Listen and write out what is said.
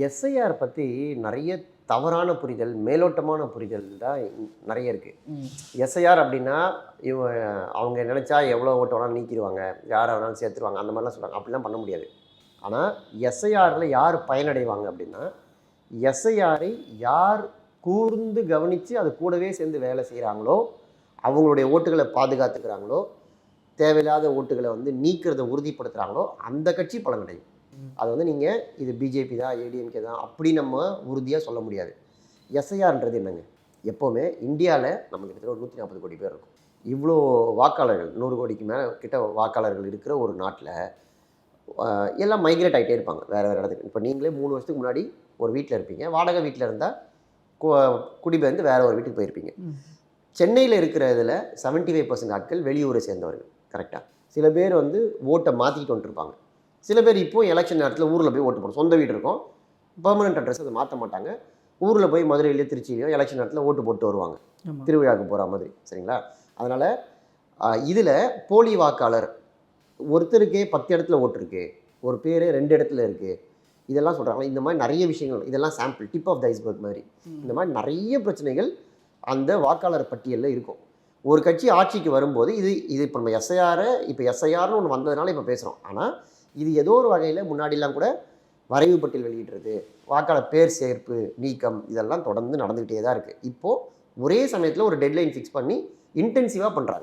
SIR பற்றி நிறைய தவறான புரிதல், மேலோட்டமான புரிதல் தான் நிறைய இருக்குது. ம். எஸ்ஐஆர் அப்படின்னா, இவ அவங்க நினச்சா எவ்வளோ ஓட்டு வேணாலும் நீக்கிடுவாங்க, யாரை வேணாலும் சேர்த்துருவாங்க, அந்த மாதிரிலாம் சொல்கிறாங்க. அப்படிலாம் பண்ண முடியாது. ஆனால் எஸ்ஐஆரில் யார் பயனடைவாங்க அப்படின்னா, எஸ்ஐஆரை யார் கூர்ந்து கவனித்து அது கூடவே சேர்ந்து வேலை செய்கிறாங்களோ, அவங்களுடைய ஓட்டுகளை பாதுகாத்துக்கிறாங்களோ, தேவையில்லாத ஓட்டுகளை வந்து நீக்கிறத உறுதிப்படுத்துகிறாங்களோ, அந்த கட்சி பலனடையும். அது வந்து நீங்கள் இது பிஜேபி தான், ஏடிஎம்கே தான் அப்படி நம்ம உறுதியாக சொல்ல முடியாது. எஸ்ஐஆர்ன்றது என்னங்க? எப்போவுமே இந்தியாவில் நம்ம கிட்டத்தட்ட ஒரு 140 கோடி பேர் இருக்கும். இவ்வளோ வாக்காளர்கள் 100 கோடிக்கு மேலே கிட்ட வாக்காளர்கள் இருக்கிற ஒரு நாட்டில் எல்லாம் மைக்ரேட் ஆகிட்டே இருப்பாங்க வேறு வேறு இடத்துக்கு. இப்போ நீங்களே 3 வருஷத்துக்கு முன்னாடி ஒரு வீட்டில் இருப்பீங்க, வாடகை வீட்டில் இருந்தால் குடிபெயர்ந்து வேறு ஒரு வீட்டுக்கு போயிருப்பீங்க. சென்னையில் இருக்கிற இதில் 75% ஆட்கள் வெளியூரை சேர்ந்தவர்கள். கரெக்டாக சில பேர் வந்து ஓட்டை மாற்றிக்கிட்டு வந்துருப்பாங்க. சில பேர் இப்போது எலெக்ஷன் நேரத்தில் ஊரில் போய் ஓட்டு போடும். சொந்த வீடு இருக்கும், பெர்மனெண்ட் அட்ரஸ் அதை மாற்ற மாட்டாங்க. ஊரில் போய் மதுரையிலையோ திருச்சியிலையோ எலெக்ஷன் நேரத்தில் ஓட்டு போட்டு வருவாங்க, திருவிழாவுக்கு போகிற மாதிரி. சரிங்களா? அதனால் இதில் போலி வாக்காளர் ஒருத்தருக்கே 10 இடத்துல ஓட்டு இருக்குது, ஒரு பேர் 2 இடத்துல இருக்குது, இதெல்லாம் சொல்கிறாங்களா? இந்த மாதிரி நிறைய விஷயங்கள், இதெல்லாம் sample, tip of the iceberg மாதிரி. இந்த மாதிரி நிறைய பிரச்சனைகள் அந்த வாக்காளர் பட்டியலில் இருக்கும். ஒரு கட்சி ஆட்சிக்கு வரும்போது இது இப்போ நம்ம எஸ்ஐஆர்னு ஒன்று வந்ததுனால இப்போ பேசுகிறோம். ஆனால் இது ஏதோ ஒரு வகையில் முன்னாடிலாம் கூட வரைவு பட்டியல் வெளியிடுறது, வாக்காளர் பேர் சேர்ப்பு, நீக்கம், இதெல்லாம் தொடர்ந்து நடந்துக்கிட்டே தான் இருக்குது. இப்போது ஒரே சமயத்தில் ஒரு டெட்லைன் ஃபிக்ஸ் பண்ணி இன்டென்சிவாக பண்ணுறாங்க.